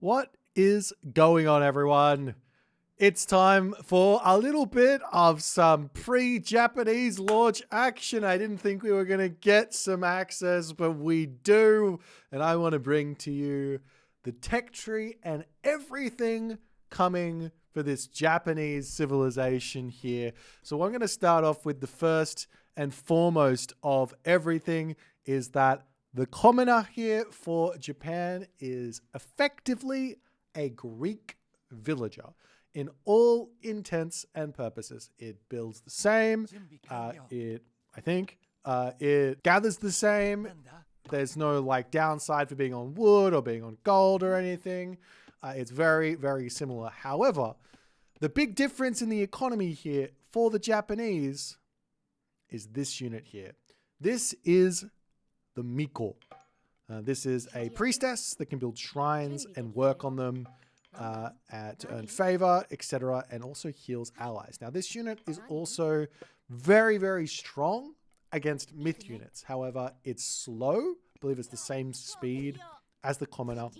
What is going on, everyone? It's time for a little bit of some pre-Japanese launch action. I didn't think we were going to get some access, but we do. And I want to bring to you the tech tree and everything coming for this Japanese civilization here. So I'm going to start off with the first and foremost of everything is that the commoner here for Japan is effectively a Greek villager. In all intents and purposes, it builds the same. It gathers the same. There's no downside for being on wood or being on gold or anything. It's very, very similar. However, the big difference in the economy here for the Japanese is this unit here. This is the Miko. This is a priestess that can build shrines and work on them to earn favor, etc., and also heals allies. Now, this unit is also very, very strong against myth units. However, it's slow. I believe it's the same speed as the commoner.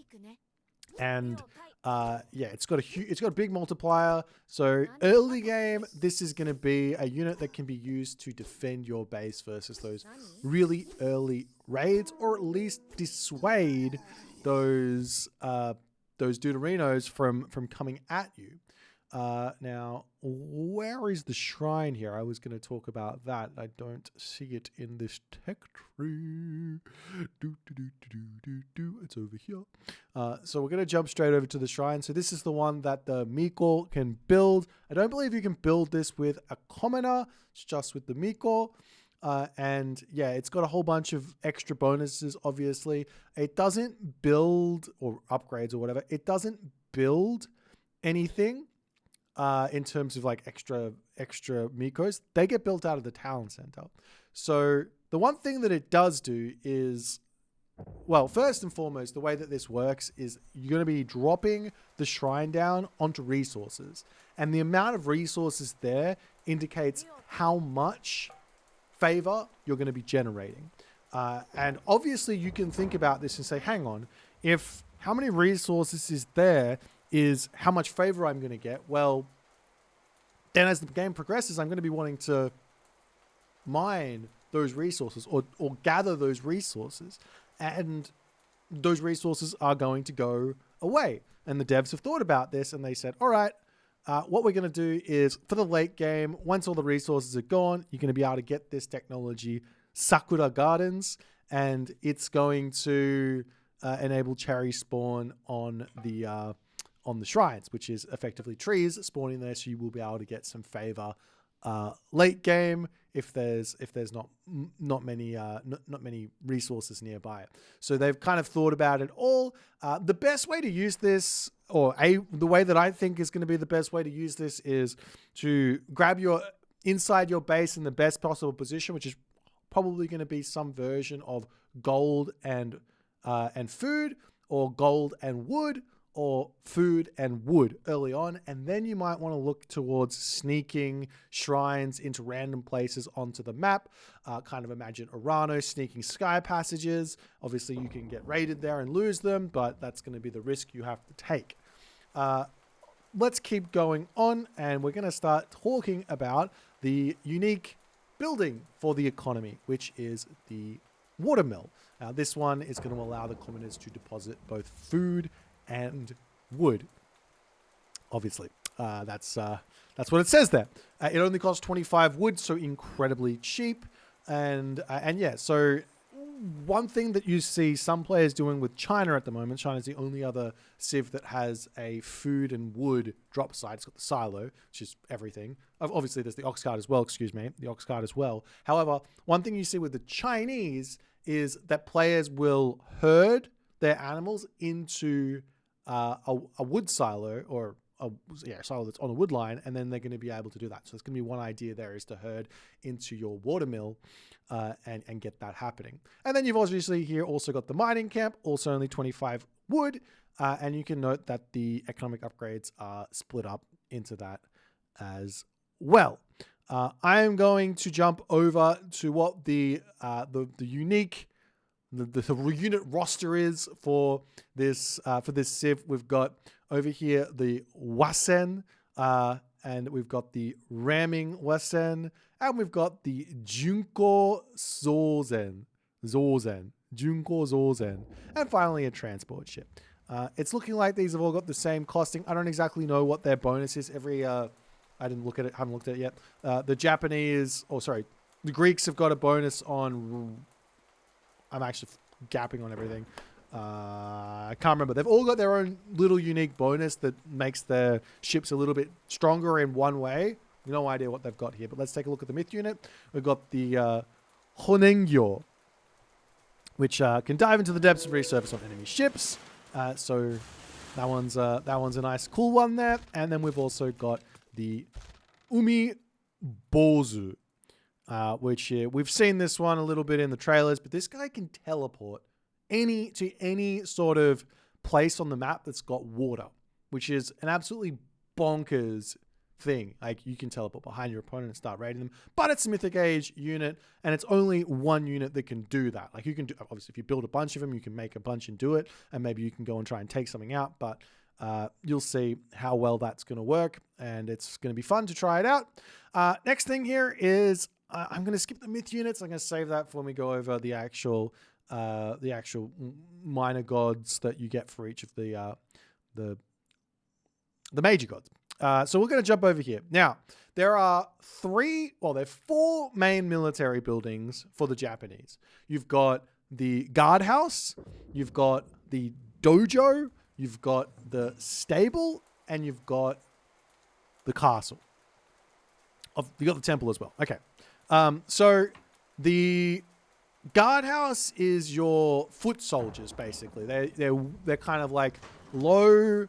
And it's got a big multiplier. So early game, this is going to be a unit that can be used to defend your base versus those really early raids, or at least dissuade those Deuterinos from coming at you. Now, where is the shrine here? I was going to talk about that. I don't see it in this tech tree. It's over here. So we're going to jump straight over to the shrine. So this is the one that the Miko can build. I don't believe you can build this with a commoner. It's just with the Miko. And yeah, it's got a whole bunch of extra bonuses, obviously. It doesn't build, or upgrades or whatever. It doesn't build anything in terms of extra Mikos. They get built out of the talent center. So the one thing that it does do is, well, first and foremost, the way that this works is you're going to be dropping the shrine down onto resources. And the amount of resources there indicates how much favor you're going to be generating. And obviously you can think about this and say, hang on, if how many resources is there is how much favor I'm going to get, well, then as the game progresses, I'm going to be wanting to mine those resources or gather those resources, and those resources are going to go away. And the devs have thought about this and they said, all right, what we're going to do is for the late game, once all the resources are gone, you're going to be able to get this technology, Sakura Gardens, and it's going to enable cherry spawn on the shrines, which is effectively trees spawning there. So you will be able to get some favor late game if there's not many resources nearby. So they've kind of thought about it all. The best way to use this, the way that I think is going to be the best way to use this, is to grab your inside your base in the best possible position, which is probably going to be some version of gold and food, or gold and wood, or food and wood early on. And then you might want to look towards sneaking shrines into random places onto the map. Kind of imagine Urano sneaking sky passages. Obviously you can get raided there and lose them, but that's going to be the risk you have to take. Let's keep going on, and we're going to start talking about the unique building for the economy, which is the watermill. Now this one is going to allow the commoners to deposit both food and wood. Obviously, that's what it says there. It only costs 25 wood, so incredibly cheap. And yeah, so one thing that you see some players doing with China at the moment, China is the only other civ that has a food and wood drop site. It's got the silo, which is everything. Obviously, there's the ox cart as well. The ox cart as well. However, one thing you see with the Chinese is that players will herd their animals into a wood silo, or a silo that's on a wood line, and then they're going to be able to do that. So it's going to be one idea there, is to herd into your watermill and get that happening. And then you've obviously here also got the mining camp, also only 25 wood, and you can note that the economic upgrades are split up into that as well. I am going to jump over to what the unique the unit roster is for this civ. We've got over here the Wasen, and we've got the ramming Wasen, and we've got the Junko Zorzen, Junko Zorzen, and finally a transport ship. It's looking like these have all got the same costing. I don't exactly know what their bonus is. I didn't look at it, haven't looked at it yet. The Greeks have got a bonus on, I'm actually gapping on everything. I can't remember. They've all got their own little unique bonus that makes their ships a little bit stronger in one way. No idea what they've got here, but let's take a look at the myth unit. We've got the Honengyo, which can dive into the depths and resurface on enemy ships. So that one's a nice, cool one there. And then we've also got the Umi Bozu, which we've seen this one a little bit in the trailers, but this guy can teleport to any sort of place on the map that's got water, which is an absolutely bonkers thing. Like, you can teleport behind your opponent and start raiding them, but it's a Mythic Age unit, and it's only one unit that can do that. Like, you can do, obviously, if you build a bunch of them, you can make a bunch and do it, and maybe you can go and try and take something out, but you'll see how well that's going to work, and it's going to be fun to try it out. Next thing here is I'm going to skip the myth units. I'm going to save that for when we go over the actual minor gods that you get for each of the major gods. So we're going to jump over here. Now, there are four main military buildings for the Japanese. You've got the guardhouse, you've got the dojo, you've got the stable, and you've got the castle. You got the temple as well. Okay. So the guardhouse is your foot soldiers, basically. They're kind of like low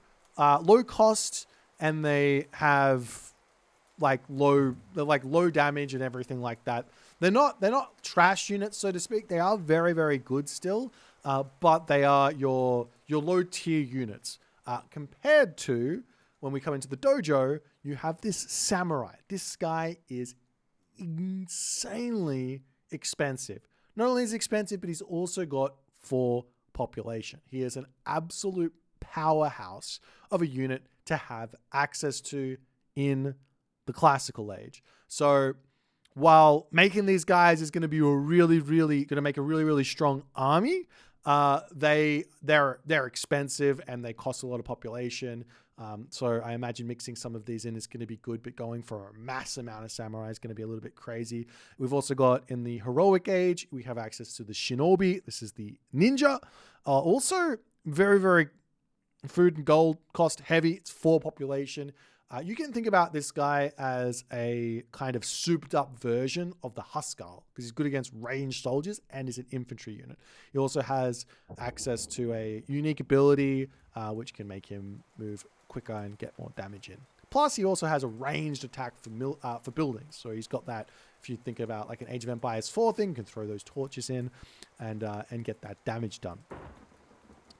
cost, and they have low damage and everything like that. They're not trash units, so to speak. They are very, very good still, but they are your low tier units. Compared to when we come into the dojo, you have this samurai. This guy is insanely expensive. Not only is he expensive, but he's also got 4 population. He is an absolute powerhouse of a unit to have access to in the classical age. So while making these guys is going to be make a really strong army, they're expensive and they cost a lot of population. So I imagine mixing some of these in is going to be good, but going for a mass amount of samurai is going to be a little bit crazy. We've also got, in the heroic age, we have access to the shinobi. This is the ninja. Also very, very food and gold cost heavy. It's 4 population. You can think about this guy as a kind of souped up version of the Huskar, because he's good against ranged soldiers and is an infantry unit. He also has access to a unique ability, which can make him move quicker and get more damage in. Plus, he also has a ranged attack for buildings. So he's got that, if you think about like an Age of Empires 4 thing, you can throw those torches in and get that damage done.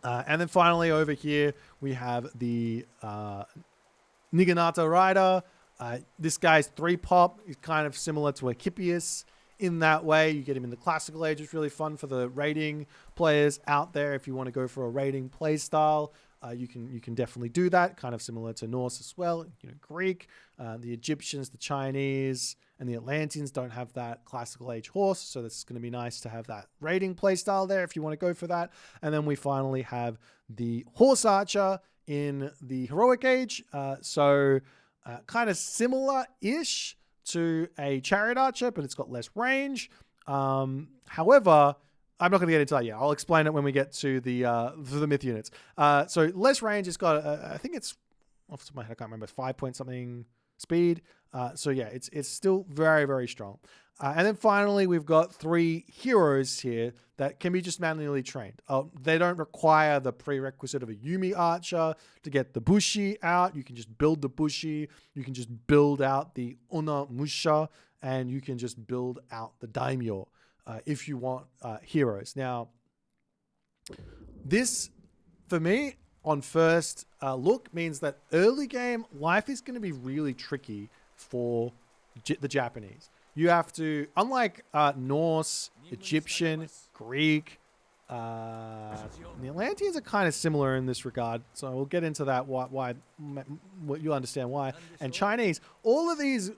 And then finally over here, we have the Niganata Rider. This guy's 3 pop. He's kind of similar to a Hippias in that way. You get him in the classical age. It's really fun for the raiding players out there. If you want to go for a raiding play style, you can definitely do that. Kind of similar to Norse as well. Greek, the Egyptians, the Chinese, and the Atlanteans don't have that classical age horse. So this is going to be nice to have that raiding play style there if you want to go for that. And then we finally have the horse archer in the heroic age. Kind of similar-ish to a chariot archer, but it's got less range. However, I'm not going to get into that yet. I'll explain it when we get to the myth units. So less range. It's got, I think it's, off the top of my head, I can't remember, 5 point something speed. So yeah, it's still very, very strong. And then finally, we've got 3 heroes here that can be just manually trained. They don't require the prerequisite of a Yumi archer to get the Bushi out. You can just build the Bushi. You can just build out the Ona Musha, and you can just build out the Daimyo if you want heroes. Now, this, for me, on first look, means that early game life is going to be really tricky for the Japanese. You have to, unlike Norse, Egyptian, Greek, The Atlanteans are kind of similar in this regard, so we'll get into that. Why what you understand why. And Chinese, all of these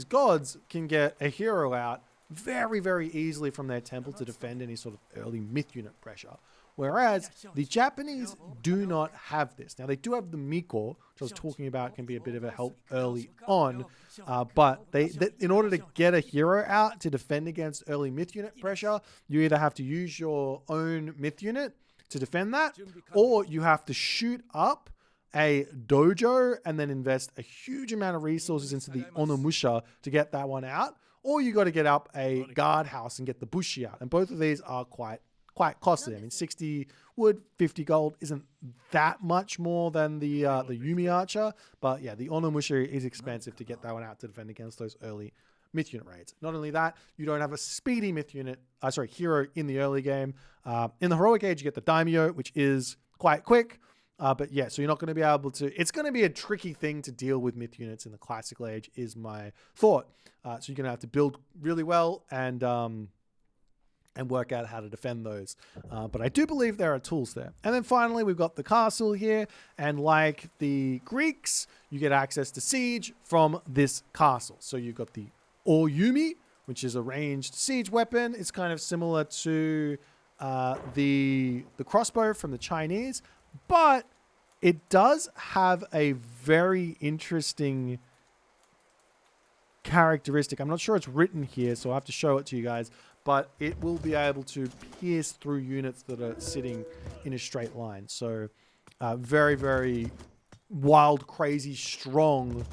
gods can get a hero out very, very easily from their temple to defend any sort of early myth unit pressure. Whereas the Japanese do not have this. Now, they do have the Miko, which I was talking about, can be a bit of a help early on. But they, in order to get a hero out to defend against early myth unit pressure, you either have to use your own myth unit to defend that, or you have to shoot up a dojo and then invest a huge amount of resources into the Onomusha to get that one out, or you got to get up a guardhouse and get the Bushi out. And both of these are quite costly. I mean, 60 wood, 50 gold isn't that much more than the Yumi Archer, but yeah, the Onomusha is expensive to get that one out to defend against those early myth unit raids. Not only that, you don't have a speedy myth unit, hero in the early game. In the heroic age, you get the Daimyo, which is quite quick. But yeah, so you're not going to be able to, it's going to be a tricky thing to deal with myth units in the classical age is my thought. So you're going to have to build really well and work out how to defend those. But I do believe there are tools there. And then finally, we've got the castle here. And like the Greeks, you get access to siege from this castle. So you've got the Oyumi, which is a ranged siege weapon. It's kind of similar to the crossbow from the Chinese. But it does have a very interesting characteristic. I'm not sure it's written here, so I'll have to show it to you guys. But it will be able to pierce through units that are sitting in a straight line. So very, very wild, crazy, strong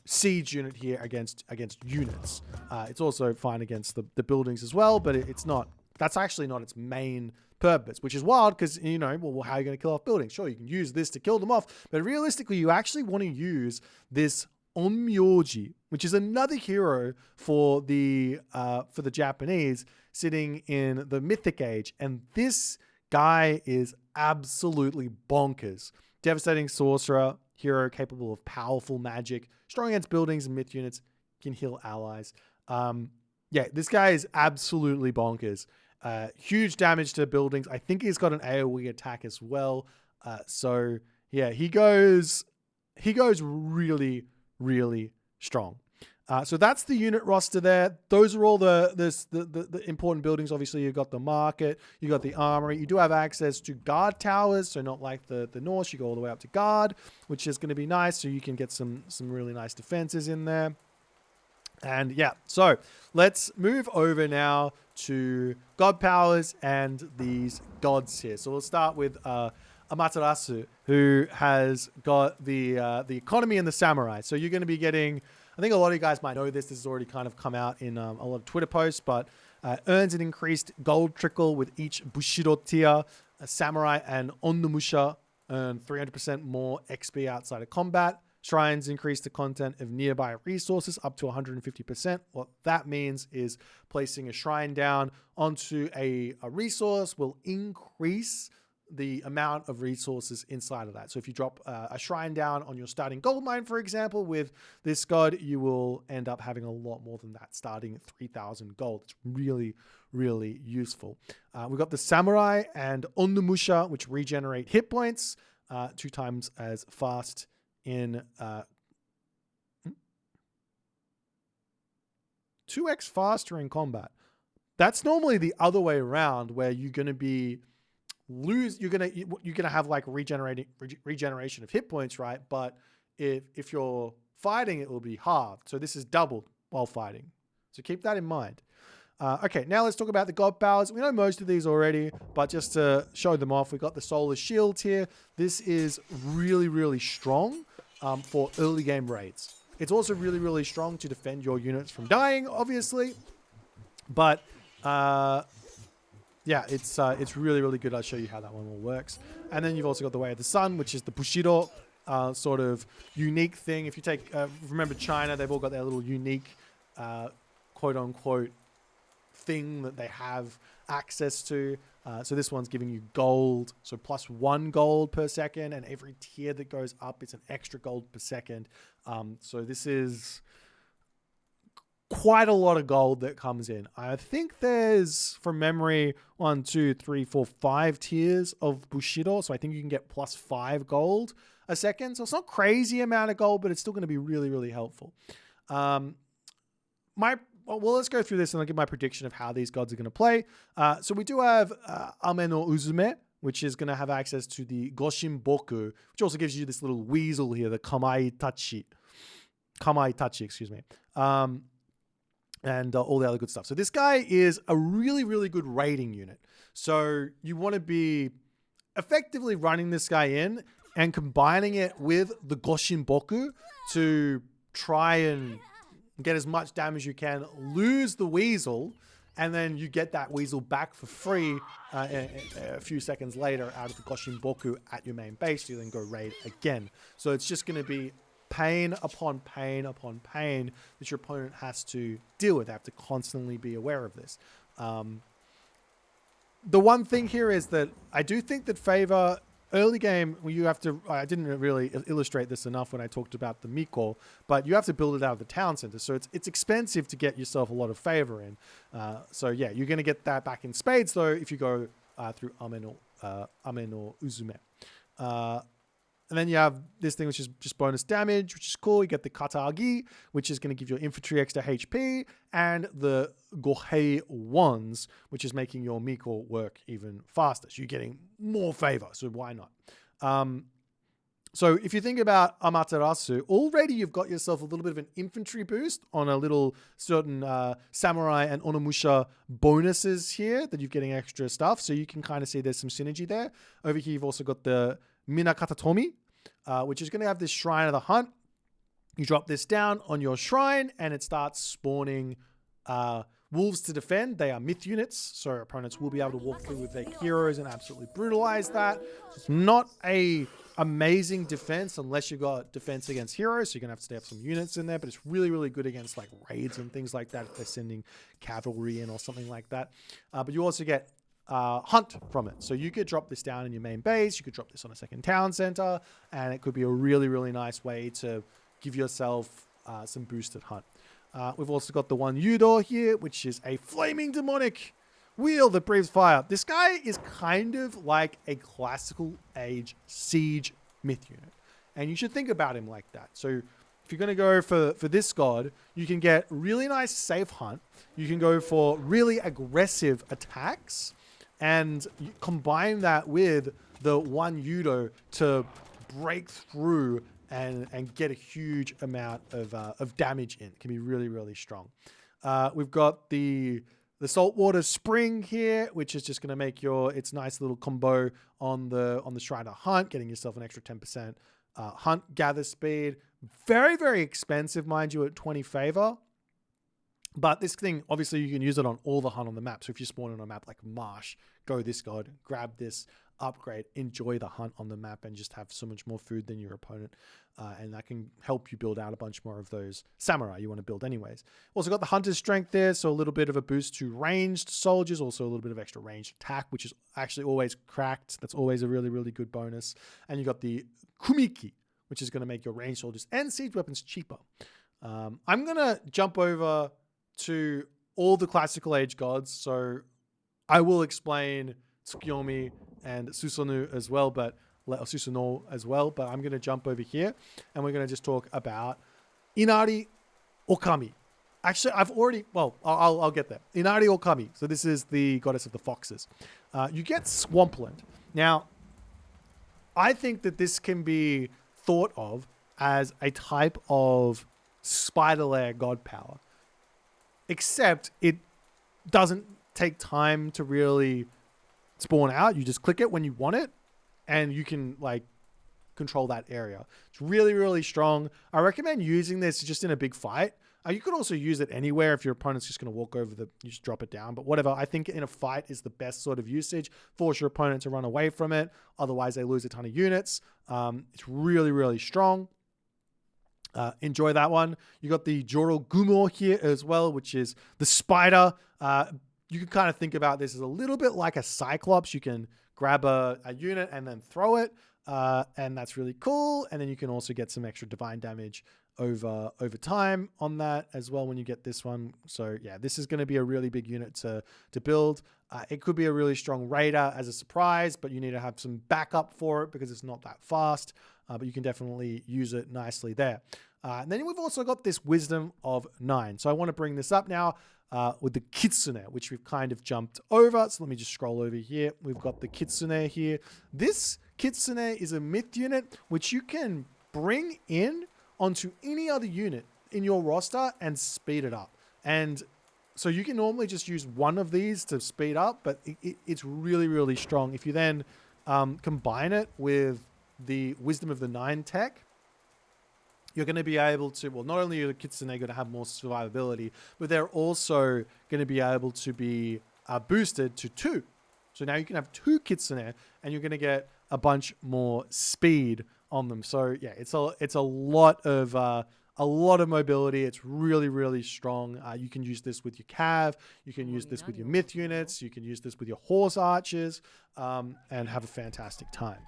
siege unit here against units. It's also fine against the buildings as well, but it's not. That's actually not its main purpose, which is wild because, you know, well, how are you going to kill off buildings? Sure, you can use this to kill them off, but realistically, you actually want to use this Onmyoji, which is another hero for the Japanese sitting in the Mythic Age. And this guy is absolutely bonkers. Devastating sorcerer, hero capable of powerful magic, strong against buildings and myth units, can heal allies. Yeah, this guy is absolutely bonkers. Huge damage to buildings. I think he's got an AoE attack as well. So yeah, he goes really, really strong. So that's the unit roster there. Those are all the important buildings. Obviously, you've got the market, you got the armory. You do have access to guard towers, so not like the Norse. You go all the way up to guard, which is going to be nice. So you can get some really nice defenses in there. And yeah, so let's move over now to god powers and these gods here. So we'll start with Amaterasu, who has got the economy and the samurai. So you're going to be getting, I think a lot of you guys might know this. This has already kind of come out in a lot of Twitter posts, but earns an increased gold trickle with each Bushido tier. A samurai and Onnomusha earn 300% more XP outside of combat. Shrines increase the content of nearby resources up to 150%. What that means is placing a shrine down onto a resource will increase the amount of resources inside of that. So if you drop a shrine down on your starting gold mine, for example, with this god, you will end up having a lot more than that, starting at 3,000 gold. It's really, really useful. We've got the samurai and Onnomusha, which regenerate hit points 2 times as fast in 2x faster in combat. That's normally the other way around, where you're going to be you're gonna have like regeneration of hit points, right? But if you're fighting, it will be halved. So this is doubled while fighting. So keep that in mind. Okay, now let's talk about the god powers. We know most of these already, but just to show them off, we've got the solar shield here. This is really, really strong for early game raids. It's also really, really strong to defend your units from dying, obviously. But yeah, it's really, really good. I'll show you how that one all works. And then you've also got the Way of the Sun, which is the Bushido sort of unique thing. If you take, remember China, they've all got their little unique quote-unquote thing that they have access to. So this one's giving you gold, so +1 gold per second, and every tier that goes up, it's an extra gold per second. So this is quite a lot of gold that comes in. I think there's, from memory, 1, 2, 3, 4, 5 tiers of Bushido. So I think you can get plus 5 gold a second. So it's not crazy amount of gold, but it's still going to be really, really helpful. Well, let's go through this and I'll give my prediction of how these gods are going to play. So we do have Ame no Uzume, which is going to have access to the Goshin Boku, which also gives you this little weasel here, the Kamai Tachi, excuse me. And all the other good stuff. So this guy is a really, really good raiding unit. So you want to be effectively running this guy in and combining it with the Goshin Boku to try and get as much damage you can, lose the weasel, and then you get that weasel back for free a few seconds later out of the Goshin Boku at your main base. You then go raid again. So it's just going to be pain upon pain upon pain that your opponent has to deal with. They have to constantly be aware of this. The one thing here is that I do think that favor early game, you have to, I didn't really illustrate this enough when I talked about the Miko, but you have to build it out of the town center. So it's expensive to get yourself a lot of favor in. So yeah, you're going to get that back in spades though if you go through Ame no Uzume. And then you have this thing, which is just bonus damage, which is cool. You get the Katagi, which is going to give your infantry extra HP, and the Gohei Wands, which is making your Miko work even faster. So you're getting more favor. So why not? So if you think about Amaterasu, already you've got yourself a little bit of an infantry boost on a little certain samurai and Onimusha bonuses here that you're getting extra stuff. So you can kind of see there's some synergy there. Over here, you've also got the Minakatatomi, which is going to have this Shrine of the Hunt. You drop this down on your shrine and it starts spawning wolves to defend. They are myth units, so opponents will be able to walk through with their heroes and absolutely brutalize that. It's not a amazing defense unless you've got defense against heroes, so you're going to have to have some units in there, but it's really, really good against like raids and things like that if they're sending cavalry in or something like that. But you also get hunt from it. So you could drop this down in your main base, you could drop this on a second town center, and it could be a really, really nice way to give yourself some boosted hunt. We've also got the one Yudo here, which is a flaming demonic wheel that breathes fire. This guy is kind of like a classical age siege myth unit. And you should think about him like that. So if you're going to go for this god, you can get really nice safe hunt. You can go for really aggressive attacks and you combine that with the one Yudo to break through and get a huge amount of damage in. It can be really, really strong. We've got the saltwater spring here, which is just going to make its nice little combo on the Shrine of Hunt, getting yourself an extra 10% hunt gather speed. Very, very expensive, mind you, at 20 favor. But this thing, obviously, you can use it on all the hunt on the map. So if you spawn on a map like Marsh, go this god, grab this upgrade, enjoy the hunt on the map, and just have so much more food than your opponent. And that can help you build out a bunch more of those samurai you want to build anyways. Also got the hunter's strength there, so a little bit of a boost to ranged soldiers, also a little bit of extra ranged attack, which is actually always cracked. That's always a really, really good bonus. And you got the kumiki, which is going to make your ranged soldiers and siege weapons cheaper. I'm going to jump over to all the classical age gods, so I will explain Tsukiyomi and Susanoo as well, but I'm going to jump over here and we're going to just talk about Inari Okami. Actually, I'll get there. Inari Okami. So this is the goddess of the foxes. You get Swampland. Now, I think that this can be thought of as a type of spider layer god power, except it doesn't take time to really spawn out. You just click it when you want it and you can like control that area. It's really, really strong. I recommend using this just in a big fight. You could also use it anywhere if your opponent's just going to walk over you just drop it down, but whatever. I think in a fight is the best sort of usage. Force your opponent to run away from it. Otherwise they lose a ton of units. It's really, really strong. Enjoy that one. You got the Joro Gumo here as well, which is the spider. You can kind of think about this as a little bit like a Cyclops. You can grab a unit and then throw it. and that's really cool. And then you can also get some extra divine damage over time on that as well when you get this one. So yeah, this is going to be a really big unit to build. It could be a really strong raider as a surprise, but you need to have some backup for it because it's not that fast. But you can definitely use it nicely there. And then we've also got this Wisdom of 9. So I want to bring this up now with the Kitsune, which we've kind of jumped over. So let me just scroll over here. We've got the Kitsune here. This Kitsune is a myth unit which you can bring in onto any other unit in your roster and speed it up. And so you can normally just use one of these to speed up, but it's really, really strong. If you then combine it with the Wisdom of the 9 tech, you're going to be able to, well, not only are the Kitsune going to have more survivability, but they're also going to be able to be boosted to 2. So now you can have 2 Kitsune and you're going to get a bunch more speed on them. So yeah, it's a lot of mobility. It's really, really strong. You can use this with your cav. You can use this with your myth units. You can use this with your horse archers, and have a fantastic time.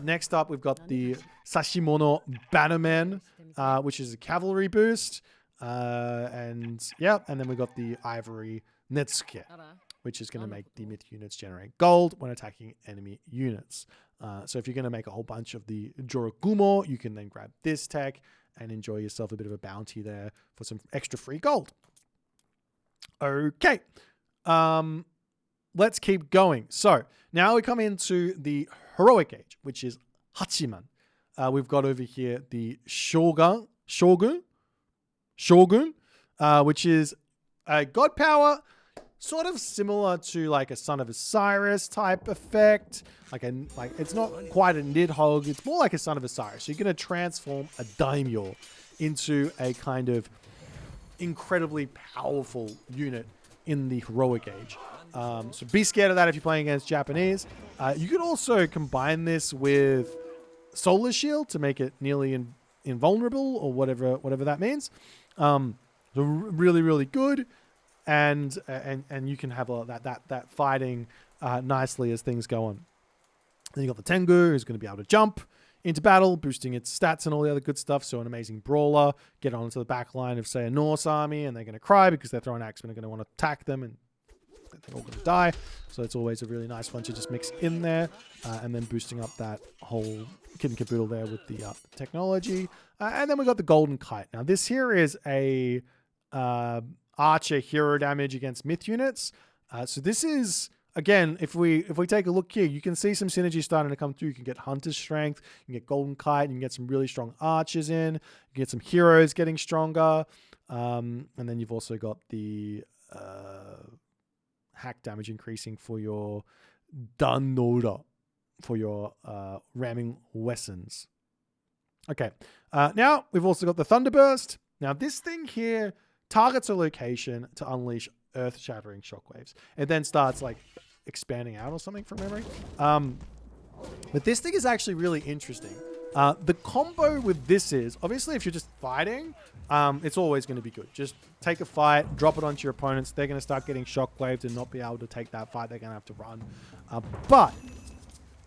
Next up, we've got the Sashimono Bannerman, which is a cavalry boost. And then we've got the Ivory Netsuke, which is going to make the myth units generate gold when attacking enemy units. So if you're going to make a whole bunch of the Jorogumo, you can then grab this tech and enjoy yourself a bit of a bounty there for some extra free gold. Okay. Let's keep going. So now we come into the heroic age, which is Hachiman. We've got over here the Shogun, which is a god power, sort of similar to like a Son of Osiris type effect. Like it's not quite a Nidhogg. It's more like a Son of Osiris. So you're going to transform a daimyo into a kind of incredibly powerful unit in the heroic age. So be scared of that if you're playing against Japanese. You could also combine this with Solar Shield to make it nearly invulnerable, or whatever that means. So really, really good. And you can have that fighting nicely as things go on. Then you got the Tengu, who's going to be able to jump into battle, boosting its stats and all the other good stuff. So an amazing brawler, get onto the back line of, say, a Norse army, and they're going to cry because their throwing axemen are going to want to attack them, and they're all going to die. So it's always a really nice one to just mix in there, and then boosting up that whole kit and caboodle there with the technology. And then we got the Golden Kite. Now this here is a archer hero damage against myth units. So this is, again, if we take a look here, you can see some synergy starting to come through. You can get Hunter's Strength, you can get Golden Kite, you can get some really strong archers in, you can get some heroes getting stronger. And then you've also got the hack damage increasing for your Dannoda, for your ramming weapons. Okay, now we've also got the Thunderburst. Now this thing here targets a location to unleash earth-shattering shockwaves. It then starts like expanding out or something from memory. But this thing is actually really interesting. The combo with this is, obviously if you're just fighting, it's always going to be good. Just take a fight, drop it onto your opponents. They're going to start getting shockwaved and not be able to take that fight. They're going to have to run. But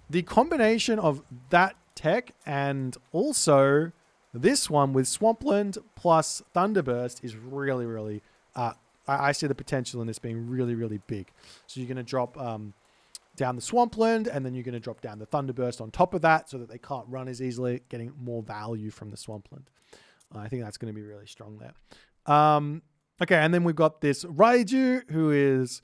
the combination of that tech and also this one with Swampland plus Thunderburst is really, really... I see the potential in this being really, really big. So you're going to drop down the Swampland, and then you're going to drop down the Thunderburst on top of that so that they can't run as easily, getting more value from the Swampland. I think that's going to be really strong there. Okay, and then we've got this Raiju, who is...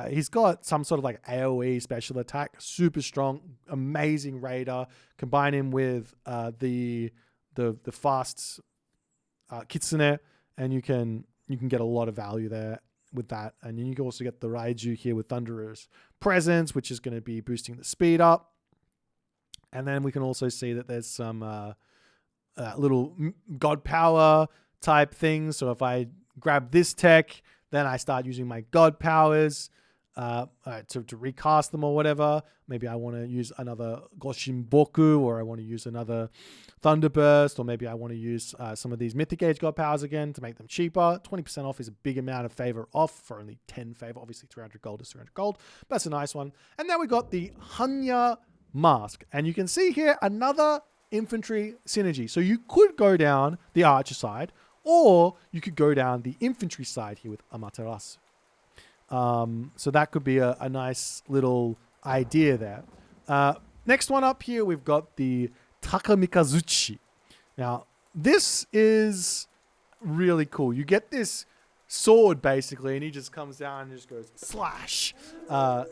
he's got some sort of like AoE special attack. Super strong, amazing raider. Combine him with the fast Kitsune, and you can get a lot of value there with that. And you can also get the Raiju here with Thunderer's Presence, which is going to be boosting the speed up. And then we can also see that there's some little god power type things. So if I grab this tech, then I start using my god powers to recast them or whatever. Maybe I want to use another Goshinboku, or I want to use another Thunderburst, or maybe I want to use some of these Mythic Age God Powers again to make them cheaper. 20% off is a big amount of favor off for only 10 favor. Obviously 300 gold is 300 gold, but that's a nice one. And now we got the Hanya mask. And you can see here another infantry synergy. So you could go down the archer side, or you could go down the infantry side here with Amaterasu. So that could be a nice little idea there. Next one up here, we've got the Takamikazuchi. Now, this is really cool. You get this sword basically, and he just comes down and just goes slash.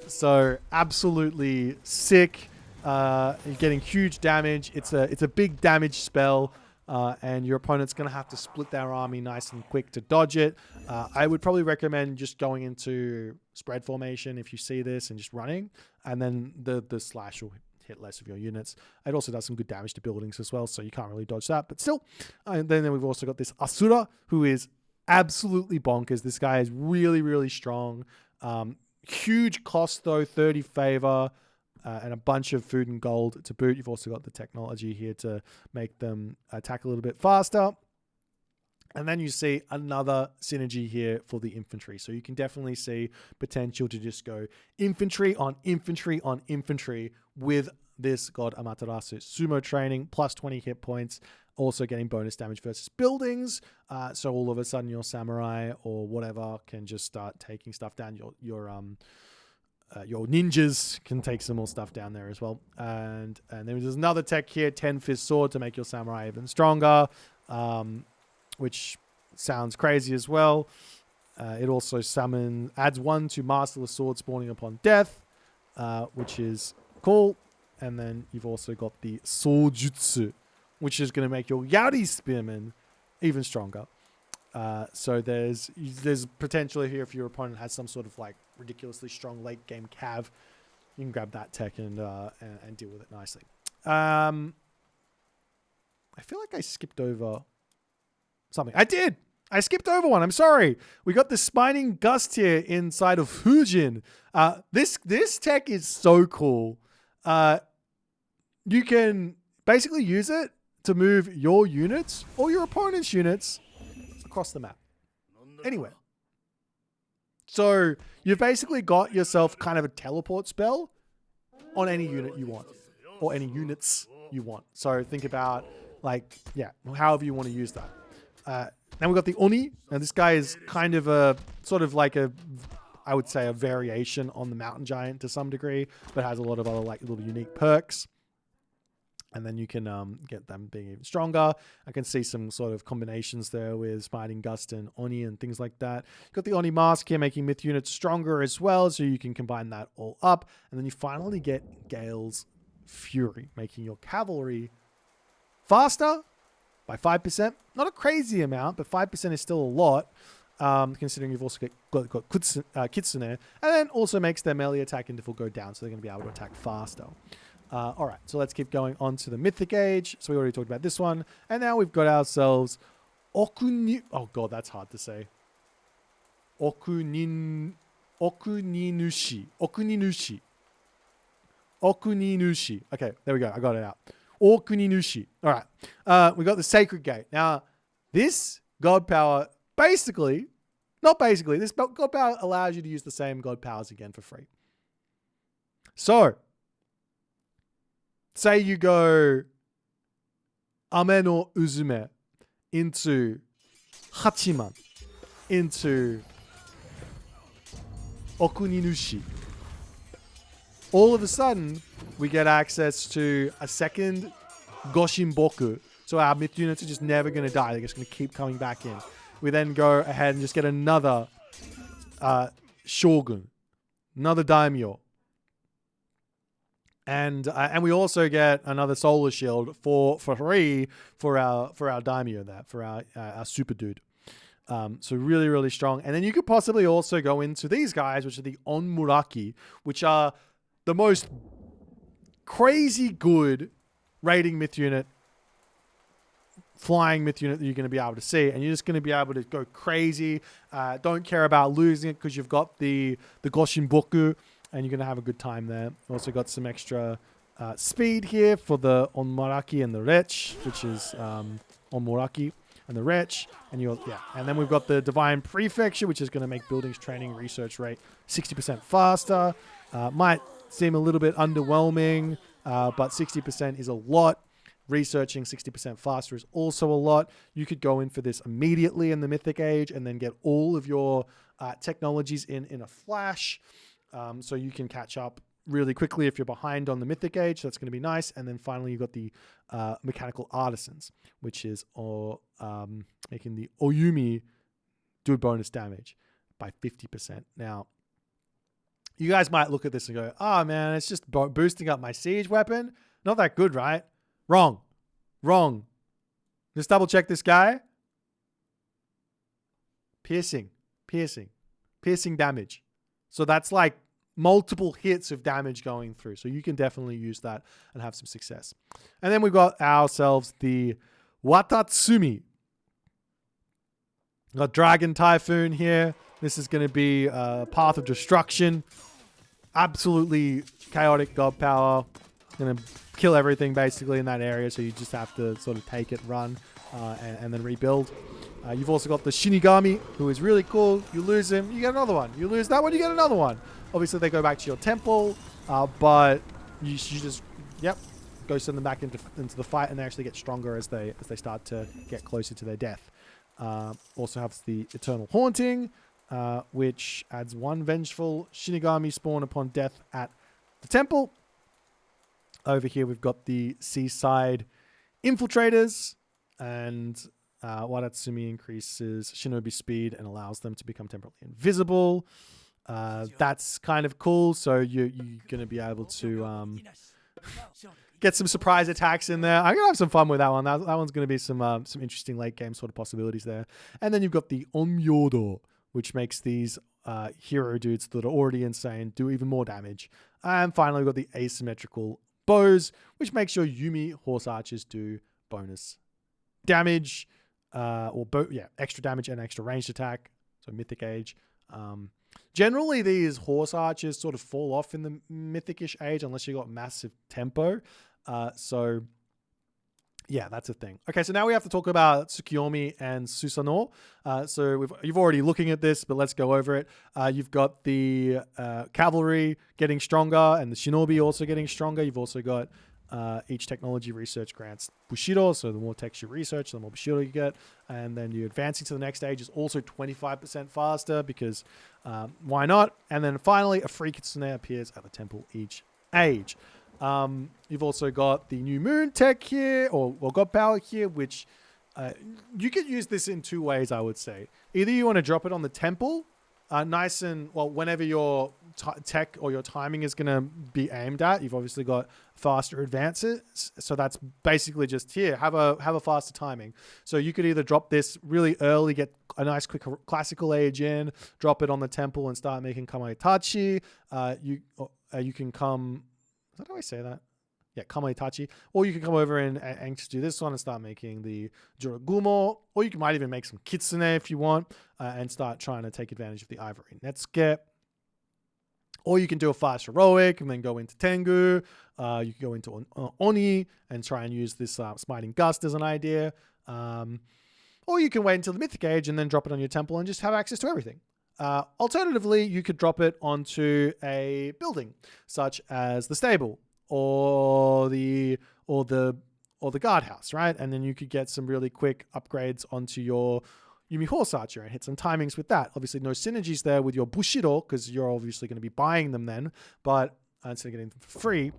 So absolutely sick. You're getting huge damage. It's a big damage spell, and your opponent's gonna have to split their army nice and quick to dodge it. I would probably recommend just going into spread formation if you see this and just running, and then the slash will hit less of your units. It also does some good damage to buildings as well, so you can't really dodge that, but still. And then we've also got this Asura, who is absolutely bonkers. This guy is really, really strong. Huge cost though, 30 favor, and a bunch of food and gold to boot. You've also got the technology here to make them attack a little bit faster. And then you see another synergy here for the infantry. So you can definitely see potential to just go infantry on infantry on infantry with this god Amaterasu. Sumo training, plus 20 hit points, also getting bonus damage versus buildings. So all of a sudden your samurai or whatever can just start taking stuff down. Your ninjas can take some more stuff down there as well. And then there's another tech here, 10 fist sword to make your samurai even stronger. Which sounds crazy as well. It also adds 1 to masterless sword spawning upon death, which is cool. And then you've also got the Sojutsu, which is going to make your Yari spearmen even stronger. So there's potential here if your opponent has some sort of like ridiculously strong late game cav, you can grab that tech and deal with it nicely. I feel like I skipped over something. I skipped over one. I'm sorry. We got the Spining Gust here inside of Fujin. This tech is so cool. You can basically use it to move your units or your opponent's units across the map. Anywhere. So you've basically got yourself kind of a teleport spell on any unit you want, or any units you want. So think about however you want to use that. Now we've got the Oni. Now this guy is kind of a sort of like I would say a variation on the Mountain Giant to some degree, but has a lot of other like little unique perks. And then you can get them being even stronger. I can see some sort of combinations there with Spining Gust and Oni and things like that. You've got the Oni Mask here making myth units stronger as well, so you can combine that all up. And then you finally get Gale's Fury, making your cavalry faster by 5%. Not a crazy amount, but 5% is still a lot, considering you've also got Kitsune. And then also makes their melee attack interval go down, so they're going to be able to attack faster. All right, so let's keep going on to the Mythic Age. So we already talked about this one. And now we've got ourselves Okuni... Oh, God, that's hard to say. Okuninushi. Okay, there we go. I got it out. Okuninushi. All right. We got the Sacred Gate. Now, this god power, this god power allows you to use the same god powers again for free. So, say you go Ame no Uzume into Hachiman into Okuninushi. All of a sudden, we get access to a second Goshinboku. So our myth units are just never going to die. They're just going to keep coming back in. We then go ahead and just get another Shogun, another Daimyo. And we also get another solar shield for free for our daimyo there, for our super dude. So really, really strong. And then you could possibly also go into these guys, which are the Onmuraki, which are the most crazy good raiding myth unit, flying myth unit that you're going to be able to see. And you're just going to be able to go crazy. Don't care about losing it because you've got the Goshinboku. And you're going to have a good time there. Also got some extra speed here for the Onmuraki and the Wretch, which is Onmuraki and the Wretch. And and then we've got the Divine Prefecture, which is going to make buildings training research rate 60% faster. Might seem a little bit underwhelming but 60% is a lot. Researching 60% faster is also a lot. You could go in for this immediately in the Mythic Age and then get all of your technologies in a flash. So you can catch up really quickly if you're behind on the Mythic Age. That's going to be nice. And then finally, you've got the Mechanical Artisans, which is making the Oyumi do bonus damage by 50%. Now, you guys might look at this and go, oh man, it's just boosting up my siege weapon. Not that good, right? Wrong. Just double check this guy. Piercing damage. So that's like multiple hits of damage going through. So you can definitely use that and have some success. And then we've got ourselves the Watatsumi. We've got Dragon Typhoon here. This is going to be a Path of Destruction. Absolutely chaotic god power. Going to kill everything basically in that area. So you just have to sort of take it, run, and then rebuild. You've also got the Shinigami, who is really cool. You lose him, you get another one. You lose that one, you get another one. Obviously, they go back to your temple, but you just, go send them back into the fight, and they actually get stronger as they start to get closer to their death. Also has the Eternal Haunting, which adds 1 vengeful Shinigami spawn upon death at the temple. Over here, we've got the Seaside Infiltrators, and Watatsumi increases Shinobi speed and allows them to become temporarily invisible. That's kind of cool. So you're going to be able to get some surprise attacks in there. I'm going to have some fun with that one. That one's going to be some interesting late game sort of possibilities there. And then you've got the Onmyodo, which makes these hero dudes that are already insane do even more damage. And finally, we've got the Asymmetrical Bows, which makes your Yumi Horse Archers do bonus damage, extra damage and extra ranged attack. So Mythic Age. Generally, these Horse Archers sort of fall off in the Mythic-ish age unless you got massive tempo. So that's a thing. Okay, so now we have to talk about Tsukiyomi and Susanoo. So you've already looking at this, but let's go over it. You've got the cavalry getting stronger and the shinobi also getting stronger. You've also got each technology research grants Bushido, so the more text you research, the more Bushido you get. And then you advancing to the next stage is also 25% faster because why not? And then finally, a free kitsune appears at the temple each age. You've also got the new moon tech here, or god power here, which you could use this in 2 ways, I would say. Either you want to drop it on the temple, nice and, whenever your tech or your timing is going to be aimed at, you've obviously got faster advances. So that's basically just here, have a faster timing. So you could either drop this really early, get a nice quick classical age in, drop it on the temple and start making Kamaitachi. You can come... How do I say that? Yeah, Kamaitachi. Or you can come over and just do this one and start making the Juragumo. Or you might even make some Kitsune if you want and start trying to take advantage of the Ivory Netsuke. Or you can do a fast heroic and then go into Tengu. You can go into Oni and try and use this Smiting Gust as an idea. Or you can wait until the Mythic Age and then drop it on your temple and just have access to everything. Alternatively, you could drop it onto a building, such as the stable or the guardhouse, right? And then you could get some really quick upgrades onto your Yumi Horse Archer and hit some timings with that. Obviously, no synergies there with your Bushido because you're obviously going to be buying them then, but instead of getting them for free.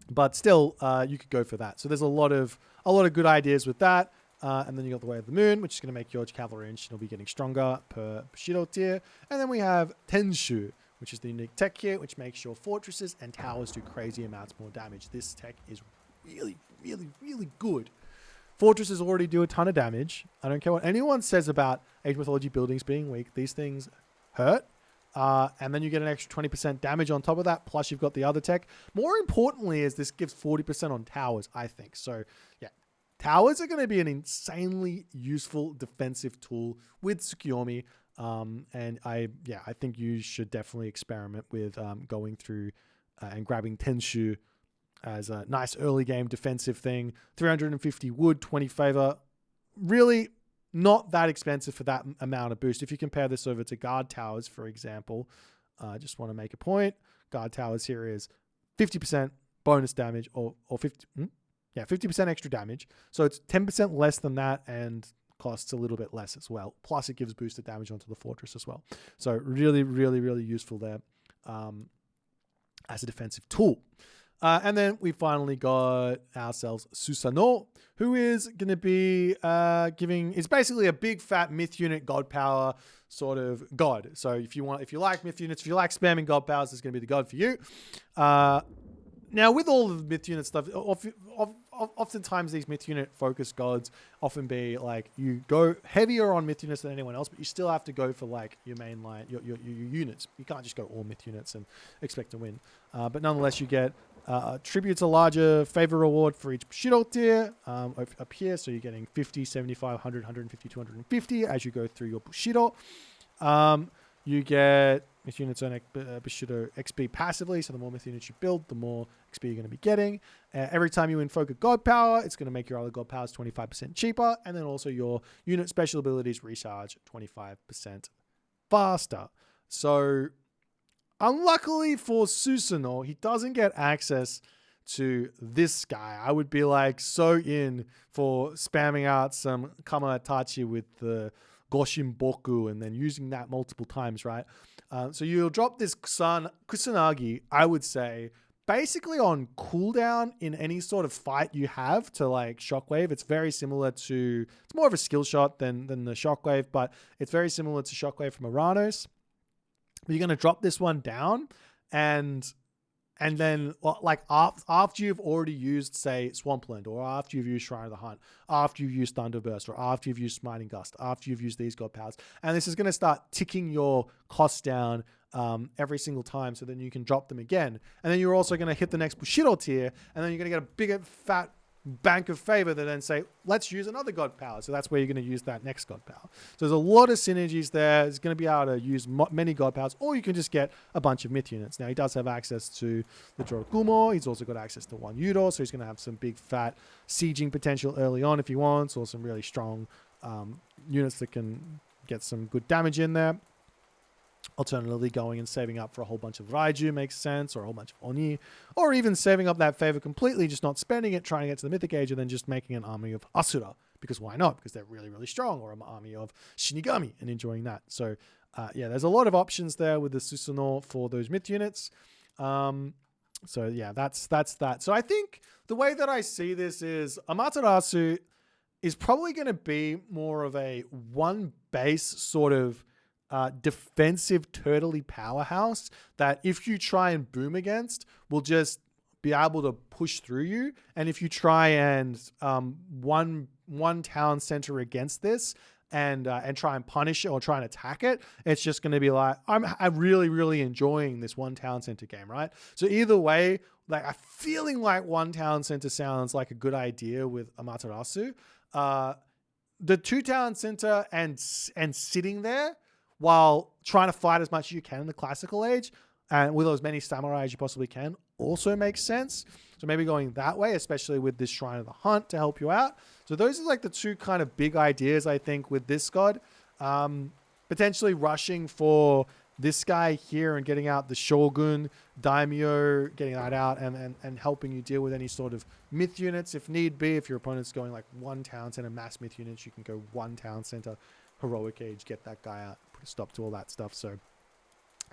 But still, you could go for that. So there's a lot of good ideas with that. And then you got the Way of the Moon, which is going to make your cavalry and shinobi getting stronger per Bushido tier. And then we have Tenshu, which is the unique tech here, which makes your fortresses and towers do crazy amounts more damage. This tech is really, really, really good. Fortresses already do a ton of damage. I don't care what anyone says about Age Mythology buildings being weak. These things hurt. And then you get an extra 20% damage on top of that. Plus you've got the other tech. More importantly is this gives 40% on towers, I think. So yeah. Towers are going to be an insanely useful defensive tool with Tsukiyomi. And I think you should definitely experiment with going through and grabbing Tenshu as a nice early game defensive thing. 350 wood, 20 favor. Really not that expensive for that amount of boost. If you compare this over to guard towers, for example, I just want to make a point. Guard towers here is 50% bonus damage or 50% extra damage. So it's 10% less than that and costs a little bit less as well. Plus it gives boosted damage onto the fortress as well. So really, really, really useful there as a defensive tool. And then we finally got ourselves Susanoo, who is going to be is basically a big fat myth unit god power sort of god. So if you like myth units, if you like spamming god powers, this is going to be the god for you. Now, with all of the myth unit stuff, oftentimes these myth unit focused gods often be like you go heavier on myth units than anyone else, but you still have to go for like your main line, your units. You can't just go all myth units and expect to win. But nonetheless, you get tributes a larger favor reward for each Bushido tier up here. So you're getting 50, 75, 100, 150, 250 as you go through your Bushido. You get myth units earn Bushido XP passively, so the more myth units you build, the more XP you're going to be getting. Every time you invoke a god power, it's going to make your other god powers 25% cheaper, and then also your unit special abilities recharge 25% faster. So, unluckily for Susanoo, he doesn't get access to this guy. I would be like so in for spamming out some Kamaitachi with the Goshin Boku and then using that multiple times, right? So you'll drop this Kusanagi, I would say, basically on cooldown in any sort of fight you have to like Shockwave. It's very similar to, it's more of a skill shot than the Shockwave, but it's very similar to Shockwave from Aranos. But you're going to drop this one down and then like after you've already used, say, Swampland, or after you've used Shrine of the Hunt, after you've used Thunderburst, or after you've used Smiting Gust, after you've used these god powers. And this is going to start ticking your costs down every single time, so then you can drop them again. And then you're also going to hit the next Bushido tier, and then you're going to get a bigger fat bank of favor that then say, let's use another god power. So that's where you're going to use that next god power. So there's a lot of synergies there. It's going to be able to use many god powers, or you can just get a bunch of myth units. Now he does have access to the Jorogumo. He's also got access to one Yudo, so he's going to have some big fat sieging potential early on if he wants, or some really strong units that can get some good damage in there. Alternatively, going and saving up for a whole bunch of Raiju makes sense, or a whole bunch of Oni, or even saving up that favor completely, just not spending it, trying to get to the Mythic Age, and then just making an army of Asura, because why not? Because they're really, really strong, or an army of Shinigami and enjoying that. So, yeah, there's a lot of options there with the Susanoo for those myth units. So, yeah, that's that. So I think the way that I see this is Amaterasu is probably going to be more of a one base sort of defensive turtley powerhouse that if you try and boom against will just be able to push through you. And if you try and one town center against this and try and punish it or try and attack it, it's just going to be like, I'm really, really enjoying this one town center game, right? So either way, like I'm feeling like one town center sounds like a good idea with Amaterasu. The two town center and sitting there while trying to fight as much as you can in the classical age and with as many samurai as you possibly can also makes sense. So maybe going that way, especially with this Shrine of the Hunt to help you out. So those are like the two kind of big ideas, I think, with this god. Potentially rushing for this guy here and getting out the Shogun, Daimyo, getting that out and helping you deal with any sort of myth units if need be. If your opponent's going like one town center mass myth units, you can go one town center heroic age, get that guy out, put a stop to all that stuff. So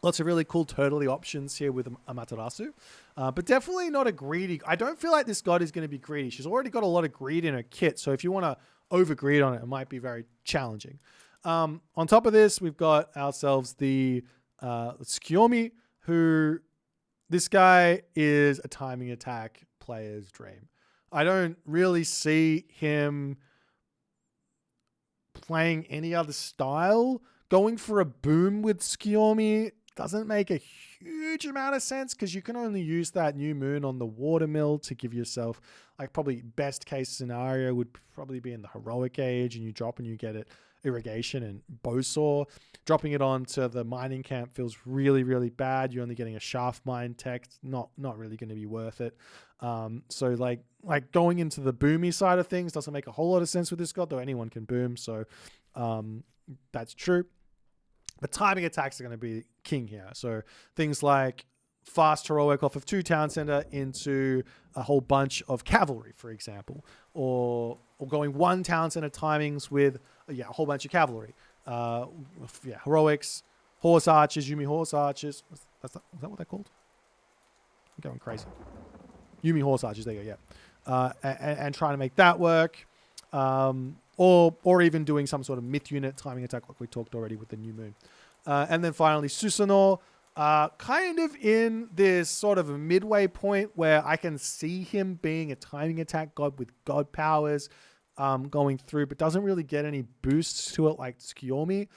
lots of really cool turtley options here with Amaterasu, but definitely not a greedy. I don't feel like this god is going to be greedy. She's already got a lot of greed in her kit, so if you want to over greed on it, it might be very challenging. On top of this, we've got ourselves the Tsukiyomi, who this guy is a timing attack player's dream. I don't really see him playing any other style. Going for a boom with Tsukiyomi doesn't make a huge amount of sense because you can only use that new moon on the watermill to give yourself, like, probably best case scenario would probably be in the heroic age and you drop and you get it irrigation and bowsaw. Dropping it onto the mining camp feels really, really bad. You're only getting a shaft mine tech. Not really going to be worth it. So like going into the boomy side of things doesn't make a whole lot of sense with this god, though anyone can boom. So that's true. But timing attacks are going to be king here. So things like fast heroic off of 2 town center into a whole bunch of cavalry, for example, or going 1 town center timings with a whole bunch of cavalry. Heroics, horse archers, Yumi horse archers. Is that what they're called? I'm going crazy. Yumi horse archers. There you go. Yeah, and trying to make that work, or even doing some sort of myth unit timing attack, like we talked already with the new moon. And then finally, Susanoo, kind of in this sort of a midway point where I can see him being a timing attack god with god powers going through, but doesn't really get any boosts to it like Tsukiyomi.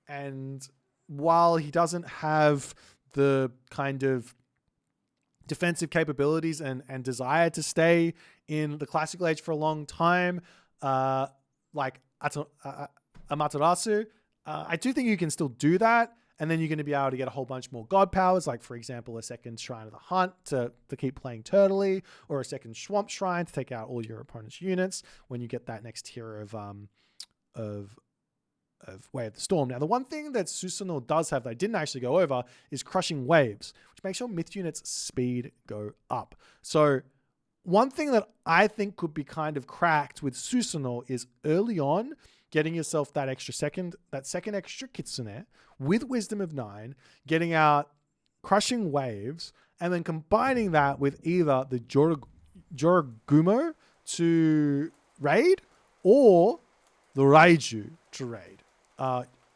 And while he doesn't have the kind of defensive capabilities and desire to stay in the classical age for a long time, like Amaterasu, I do think you can still do that. And then you're going to be able to get a whole bunch more god powers, like, for example, a second Shrine of the Hunt to keep playing Turtley, or a second Swamp Shrine to take out all your opponent's units when you get that next tier of Way of the Storm. Now, the one thing that Susanoo does have that I didn't actually go over is Crushing Waves, which makes your myth units' speed go up. So one thing that I think could be kind of cracked with Susanoo is early on, getting yourself that second extra Kitsune with Wisdom of 9, getting out Crushing Waves, and then combining that with either the Joragumo to raid or the Raiju to raid.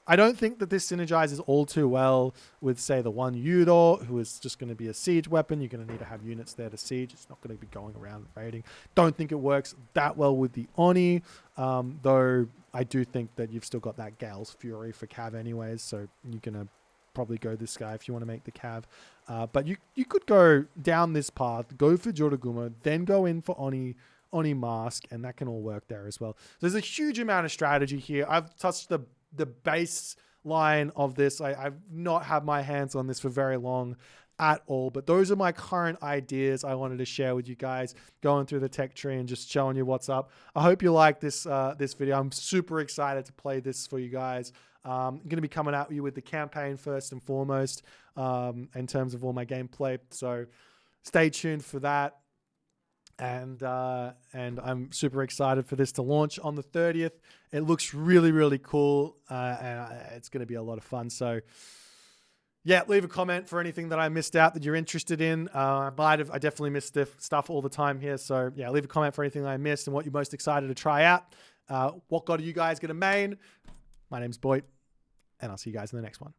I don't think that this synergizes all too well with, say, the one Yudo, who is just going to be a siege weapon. You're going to need to have units there to siege. It's not going to be going around raiding. Don't think it works that well with the Oni, though I do think that you've still got that Gale's Fury for Cav anyways, so you're going to probably go this guy if you want to make the Cav. But you could go down this path, go for Joragumo, then go in for Oni Mask, and that can all work there as well. So there's a huge amount of strategy here. I've touched the baseline of this. I've not had my hands on this for very long at all, but those are my current ideas I wanted to share with you guys, going through the tech tree and just showing you what's up. I hope you like this video. I'm super excited to play this for you guys. I'm going to be coming at you with the campaign first and foremost in terms of all my gameplay, so stay tuned for that. And I'm super excited for this to launch on the 30th. It looks really, really cool, and it's going to be a lot of fun. So, yeah, leave a comment for anything that I missed out that you're interested in. I definitely missed stuff all the time here. So, yeah, leave a comment for anything that I missed and what you're most excited to try out. What god are you guys going to main? My name's Boit, and I'll see you guys in the next one.